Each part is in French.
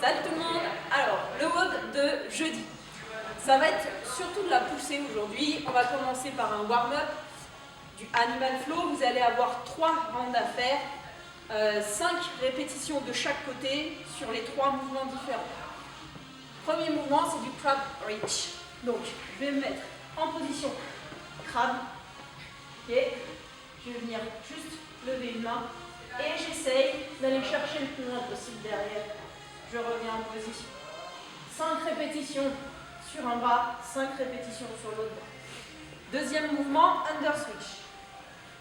Salut tout le monde. Alors, le WOD de jeudi. Ça va être surtout de la poussée aujourd'hui. On va commencer par un warm-up du Animal Flow. Vous allez avoir 3 rounds à faire, 5 répétitions de chaque côté sur les 3 mouvements différents. Premier mouvement, c'est du crab reach. Donc, je vais me mettre en position crabe. Et je vais venir juste lever une main et j'essaye d'aller chercher le plus loin possible derrière. Je reviens en position. 5 répétitions sur un bras, 5 répétitions sur l'autre bras. Deuxième mouvement, under switch.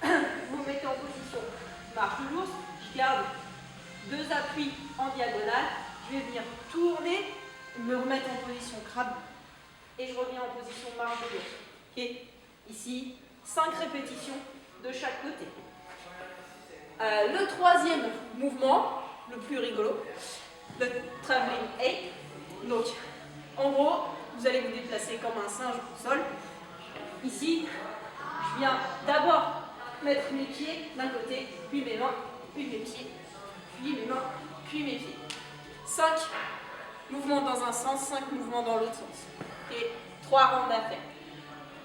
Vous mettez en position marche lourde, je garde 2 appuis en diagonale. Je vais venir tourner, me remettre en position crabe et je reviens en position marche lourde. Okay. Ici, 5 répétitions de chaque côté. Le troisième mouvement, le plus rigolo, le traveling 8. Donc, en gros, vous allez vous déplacer comme un singe au sol. Ici, je viens d'abord mettre mes pieds d'un côté, puis mes mains, puis mes pieds, puis mes mains, puis mes pieds. 5 mouvements dans un sens, 5 mouvements dans l'autre sens. Et 3 rounds à faire.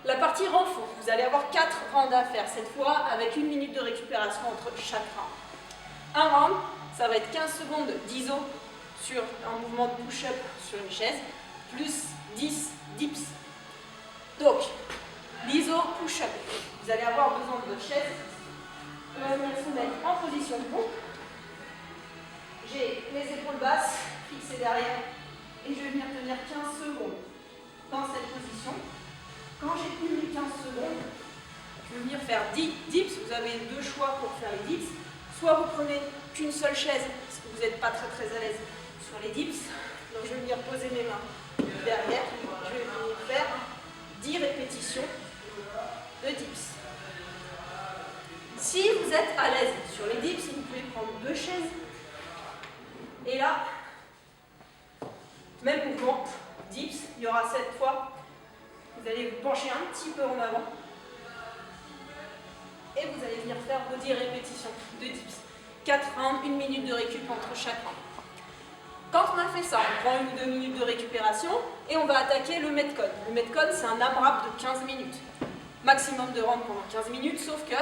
La partie renfort, vous allez avoir 4 rounds à faire, cette fois avec 1 minute de récupération entre chaque round. Un round, ça va être 15 secondes d'iso sur un mouvement de push-up sur une chaise, plus 10 dips. Donc, l'iso push-up, vous allez avoir besoin de votre chaise. On va venir se mettre en position de pompe. J'ai les épaules basses fixées derrière et je vais venir tenir 15 secondes dans cette position. Quand j'ai tenu 15 secondes, je vais venir faire 10 dips. Vous avez 2 choix pour faire les dips. Soit vous prenez qu'une seule chaise, parce que vous n'êtes pas très à l'aise sur les dips. Donc je vais venir poser mes mains derrière. Je vais venir faire 10 répétitions de dips. Si vous êtes à l'aise sur les dips, vous pouvez prendre 2 chaises. Et là, même mouvement, dips, il y aura 7 fois. Vous allez vous pencher un petit peu en avant et vous allez venir faire vos 10 répétitions de dips. 4 rounds, 1 minute de récup entre chaque round. Quand on a fait ça, on prend 1 ou 2 minutes de récupération et on va attaquer le Metcon. Le Metcon, c'est un AMRAP de 15 minutes. Maximum de rounds pendant 15 minutes, sauf que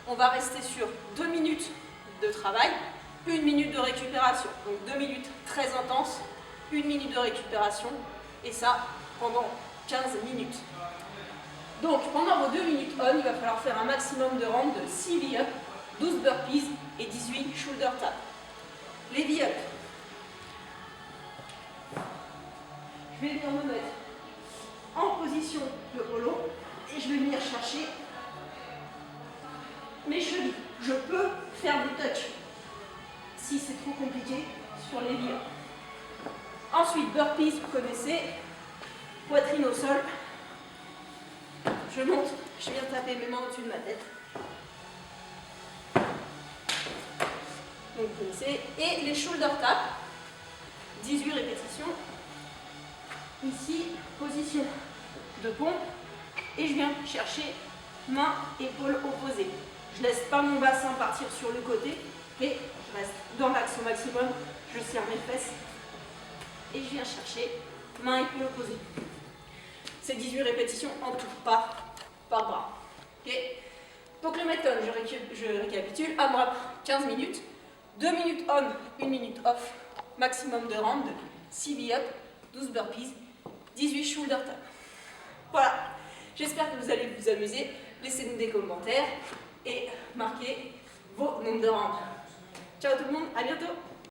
on va rester sur 2 minutes de travail, 1 minute de récupération. Donc 2 minutes très intenses, 1 minute de récupération et ça pendant 15 minutes. Donc, pendant vos 2 minutes on, il va falloir faire un maximum de rounds de 6 V-up, 12 burpees et 18 shoulder taps. Les V-up. Je vais venir me mettre en position de holo et je vais venir chercher mes chevilles. Je peux faire des touches si c'est trop compliqué sur les V-up. Ensuite, burpees, vous connaissez. Poitrine au sol, je monte, je viens taper mes mains au-dessus de ma tête. Donc vous connaissez. Et les shoulder taps, 18 répétitions. Ici, position de pompe. Et je viens chercher main, épaule opposée. Je ne laisse pas mon bassin partir sur le côté. Et je reste dans l'axe au maximum. Je serre mes fesses. Et je viens chercher main, épaule opposée. C'est 18 répétitions en tout, par bras. Okay. Donc le Metcon, je récapitule. AMRAP, 15 minutes. 2 minutes on, 1 minute off. Maximum de rounds, 6 V-up, 12 burpees, 18 shoulder taps. Voilà. J'espère que vous allez vous amuser. Laissez-nous des commentaires et marquez vos nombres de rounds. Ciao tout le monde, à bientôt.